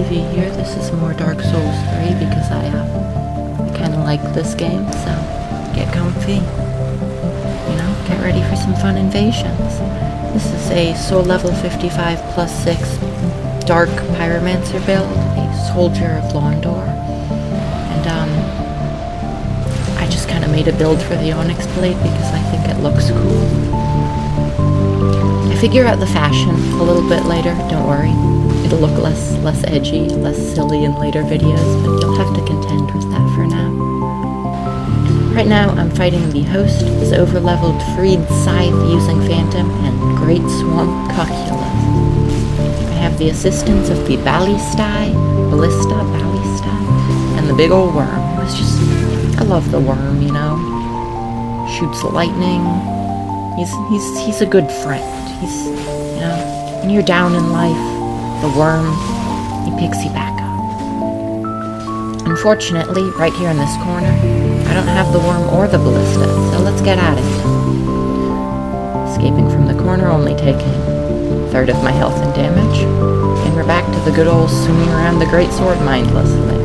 TV here. This is more Dark Souls 3 because I kind of like this game, so get comfy. You know, get ready for some fun invasions. This is a soul level 55 plus 6 Dark Pyromancer build, a Soldier of Londor. And I just kind of made a build for the Onyx Blade because I think it looks cool. I figure out the fashion a little bit later, don't worry. It'll look less edgy, less silly in later videos, but you'll have to contend with that for now. Right now, I'm fighting the host, his overleveled Freed Scythe using Phantom, and Great Swamp Cocculus. I have the assistance of the Ballista, and the big old worm. I love the worm, you know. Shoots lightning. He's a good friend. He's, you know, when you're down in life, the worm, he picks you back up. Unfortunately, right here in this corner, I don't have the worm or the ballista, so let's get at it. Escaping from the corner, only taking a third of my health and damage, and we're back to the good old swinging around the great sword mindlessly.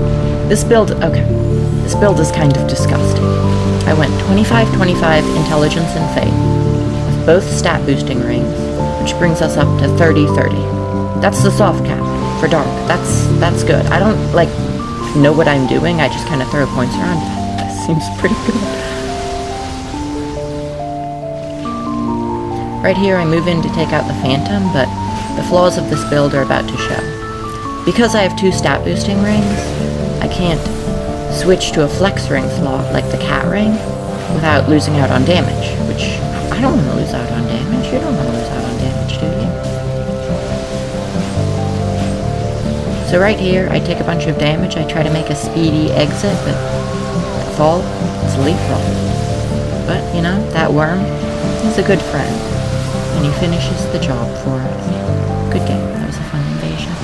This build is kind of disgusting. I went 25-25 intelligence and faith, with both stat boosting rings, which brings us up to 30-30. That's the soft cap for dark. That's good. I don't know what I'm doing. I just kind of throw points around. That seems pretty good. Right here, I move in to take out the Phantom, but the flaws of this build are about to show. Because I have 2 stat boosting rings, I can't switch to a flex ring slot like the cat ring without losing out on damage, which I don't want to lose out on damage. You don't want to lose out on damage, do you? So right here, I take a bunch of damage. I try to make a speedy exit, but I fall. It's leapfrog. But, you know, that worm, he's a good friend. And he finishes the job for us. Good game. That was a fun invasion.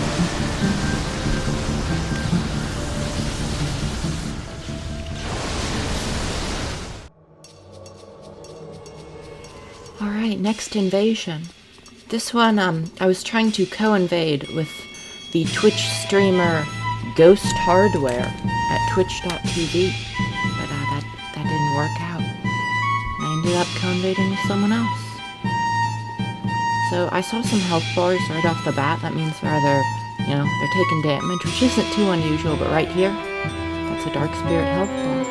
Alright, next invasion. This one, I was trying to co-invade with the Twitch streamer Ghost Hardware at twitch.tv, but that didn't work out. I ended up co-invading with someone else. So I saw some health bars right off the bat. That means they're taking damage, which isn't too unusual, but right here, that's a Dark Spirit health bar.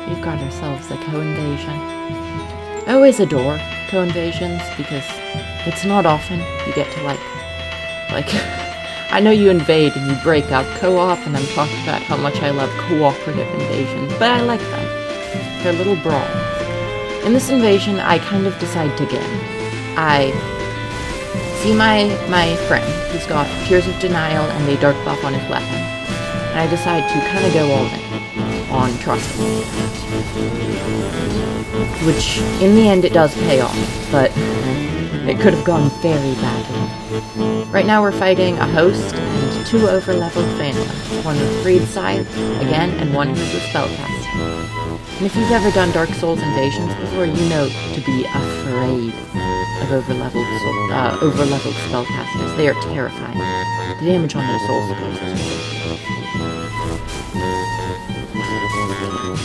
We've got ourselves a co-invasion. I always adore co-invasions because it's not often you get to like I know you invade and you break up co-op, and I'm talking about how much I love cooperative invasions, but I like them. They're little brawls. In this invasion, I kind of decide to game. I see my friend who's got Tears of Denial and a dark buff on his weapon, and I decide to kind of go all in on Trust Me. Which, in the end, it does pay off, but it could have gone very badly. Right now we're fighting a host and 2 overleveled phantoms, one with Freed Scythe, again, and one who's a spellcaster. And if you've ever done Dark Souls invasions before, you know to be afraid of overleveled spellcasters. They are terrifying. The damage on their soul spells is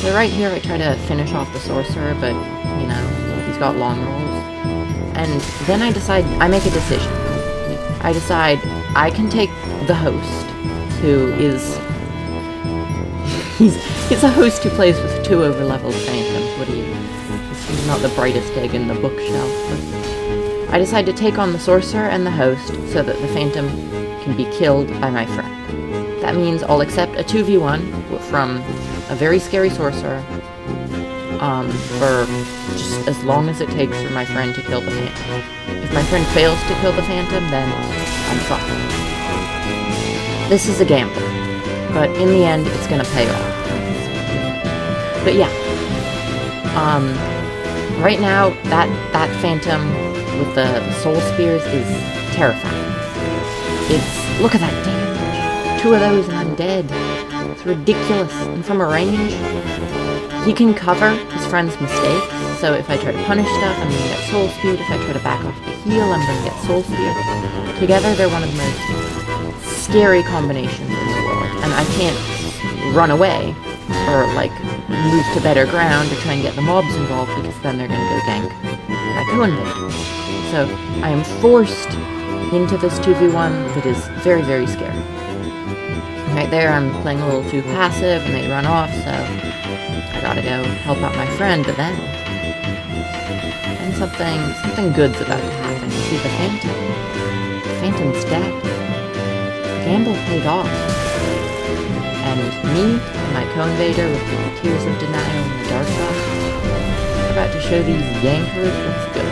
so right here I try to finish off the sorcerer, but, you know, he's got long rolls. And then I make a decision. I decide I can take the host, who is... He's a host who plays with 2 overleveled phantoms. What do you... He's not the brightest egg in the bookshelf, but... I decide to take on the sorcerer and the host so that the phantom can be killed by my friend. That means I'll accept a 2v1 from a very scary sorcerer for just as long as it takes for my friend to kill the phantom. If my friend fails to kill the phantom, then I'm fucked. This is a gamble, but in the end, it's gonna pay off. But yeah, right now, that phantom with the soul spears is terrifying. Look at that damage. 2 of those and I'm dead. It's ridiculous. And from a range, he can cover his friend's mistakes. So if I try to punish stuff, I'm gonna get soul speared. If I try to back off to heal, I'm gonna get soul speared. Together, they're one of the most scary combinations in the world, and I can't run away or like move to better ground or try and get the mobs involved, because then they're going to go gank my co-invader. So I am forced into this 2v1 that is very, very scary. Right there, I'm playing a little too passive and they run off, so I gotta go help out my friend, but then something good's about to happen. You see the Phantom? The Phantom's dead. The gamble paid off. And me, my co-invader with the Tears of Denial and the Dark Buff, we're about to show these yankers what's good.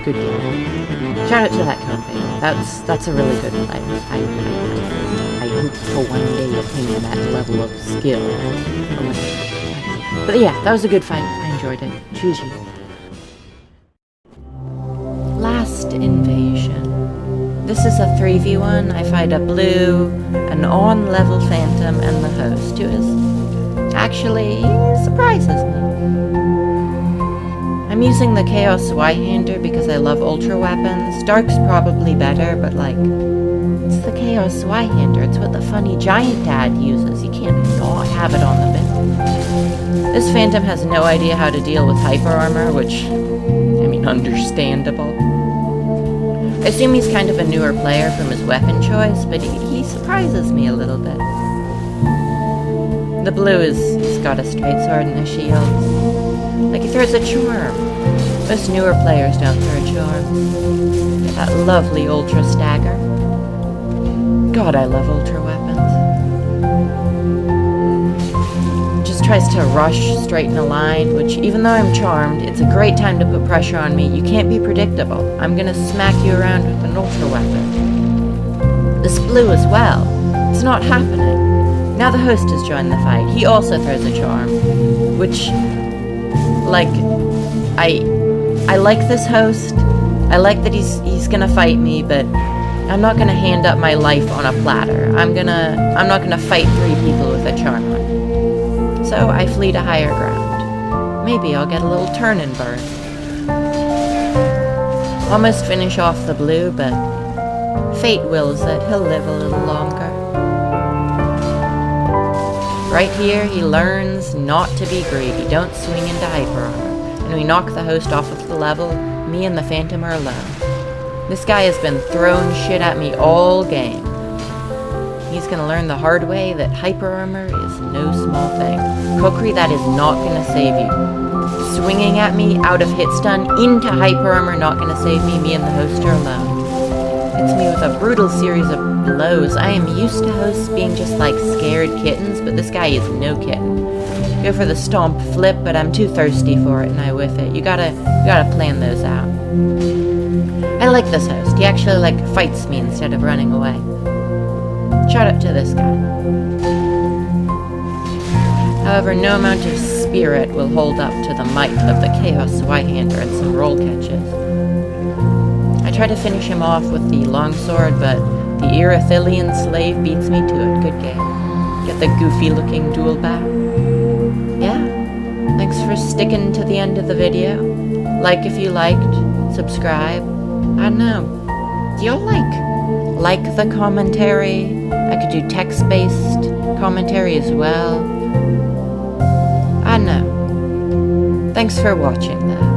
Good game. Shout out to that co-invader. That's a really good player. I hope to one day attain that level of skill. But yeah, that was a good fight. I enjoyed it. GG. Last invasion. This is a 3v1. I fight a blue, an on-level Phantom, and the host, who is actually surprises me. I'm using the Chaos Zweihander because I love ultra weapons. Dark's probably better, but like, it's the Chaos Zweihander. It's what the funny giant dad uses. You can't not have it on the build. This Phantom has no idea how to deal with hyper armor, which, I mean, understandable. I assume he's kind of a newer player from his weapon choice, but he surprises me a little bit. The blue he's got a straight sword and a shield. Like, he throws a charm. Most newer players don't throw charms. Get that lovely ultra stagger. God, I love ultra weapons. Just tries to rush straight in a line, which, even though I'm charmed, it's a great time to put pressure on me. You can't be predictable. I'm gonna smack you around with an ultra weapon. This blue as well. It's not happening. Now the host has joined the fight. He also throws a charm, which, like, I like this host. I like that he's gonna fight me, but I'm not gonna hand up my life on a platter. I'm not gonna fight 3 people with a charm on. So I flee to higher ground. Maybe I'll get a little turn and burn. Almost finish off the blue, but fate wills that he'll live a little longer. Right here, he learns not to be greedy. Don't swing into hyper armor. And we knock the host off of the level. Me and the Phantom are alone. This guy has been throwing shit at me all game. He's gonna learn the hard way that hyper armor is no small thing. Kokri, that is not gonna save you. Swinging at me out of hit stun into hyper armor, not gonna save me. Me and the host are alone. Hits me with a brutal series of blows. I am used to hosts being just like scared kittens, but this guy is no kitten. Go for the stomp flip, but I'm too thirsty for it and I whiff it. You gotta plan those out. I like this host. He actually like fights me instead of running away. Shout out to this guy. However, no amount of spirit will hold up to the might of the Chaos Zweihander and some roll catches. I try to finish him off with the longsword, but the Erathilian slave beats me to it. Good game. Get the goofy-looking duel back. Yeah. Thanks for sticking to the end of the video. Like if you liked. Subscribe. I don't know. Do y'all like the commentary? I could do text-based commentary as well. I don't know. Thanks for watching, though.